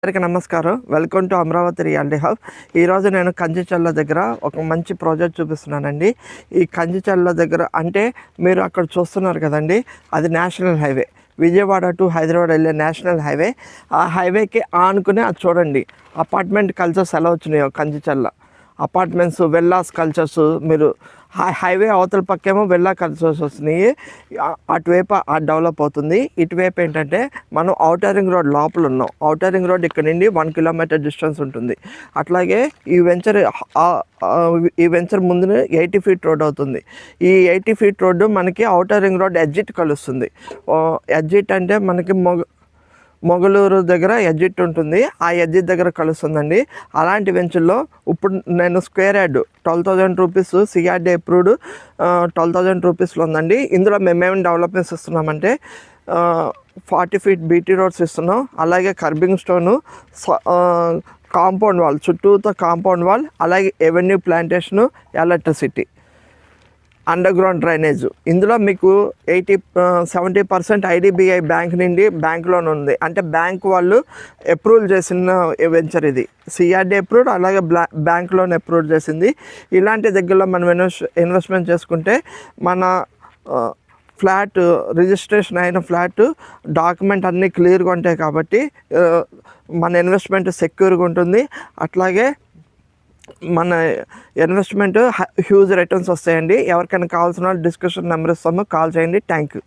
అందరికీ నమస్కారం. Welcome to Amaravati reality hub. ఈరోజు నేను కంచిచర్ల దగ్గర ఒక మంచి ప్రాజెక్ట్ చూపిస్తున్నానండి. ఈ కంచిచర్ల దగ్గర అంటే మీరు అక్కడ చూస్తున్నారు కదండి, అది national highway. Vijayawada to Hyderabad వెళ్ళే నేషనల్ హైవే. ఆ హైవేకి ఆనుకుని అది చూడండి, అపార్ట్మెంట్ కల్చర్స్ ఎలా వచ్చినాయో కంచిచర్ల. Apartments, villas cultures. మీరు హైవే అవతల పక్కేమో వెల్లా కల్చర్స్ వస్తున్నాయి, అటువైపు డెవలప్ అవుతుంది. ఇటువైపు ఏంటంటే మనం ఔటర్ రింగ్ రోడ్ లోపల ఉన్నాం. ఔటర్ రింగ్ రోడ్ ఇక్కడ నుండి 1 కిలోమీటర్ డిస్టెన్స్ ఉంటుంది. అట్లాగే ఈ వెంచర్ ముందు 80 ఫీట్ రోడ్ అవుతుంది. ఈ 80 ఫీట్ రోడ్డు మనకి ఔటర్ రింగ్ రోడ్ ఎగ్జిట్ కలుస్తుంది. ఎగ్జిట్ అంటే మనకి మొగలూరు దగ్గర ఎగ్జిట్ ఉంటుంది, ఆ ఎగ్జిట్ దగ్గర కలుస్తుందండి. అలాంటి వెంచర్లో ఇప్పుడు నేను square yard 12,000 rupees CRD approved 12,000 రూపీస్లో ఉందండి. ఇందులో మేమేమి డెవలప్మెంట్స్ ఇస్తున్నామంటే 40 ఫీట్ బీటీ రోడ్స్ ఇస్తున్నాం, అలాగే కర్బింగ్ స్టోను, కాంపౌండ్ వాల్, చుట్టూతో కాంపౌండ్ వాల్, అలాగే avenue plantation, electricity, under ground drainage. ఇందులో మీకు 70% ఐడిబిఐ బ్యాంక్ నుండి బ్యాంక్ లోన్ ఉంది. అంటే బ్యాంక్ వాళ్ళు అప్రూవల్ చేసిన వెంచర్ ఇది. సిఆర్డీ అప్రూవ్డ్, అలాగే బ్యాంక్ లోన్ అప్రూవ్ చేసింది. ఇలాంటి దగ్గరలో మనం ఇన్వెస్ట్మెంట్ చేసుకుంటే మన ఫ్లాట్ రిజిస్ట్రేషన్ అయిన ఫ్లాట్ డాక్యుమెంట్ అన్నీ క్లియర్గా ఉంటాయి కాబట్టి మన ఇన్వెస్ట్మెంట్ సెక్యూర్గా ఉంటుంది. అట్లాగే మన ఇన్వెస్ట్మెంట్ హ్యూజ్ రిటర్న్స్ వస్తాయండి. ఎవరికైనా కావాల్సిన డిస్కషన్ నెంబర్ ఇస్తాము, కాల్ చేయండి. Thank you.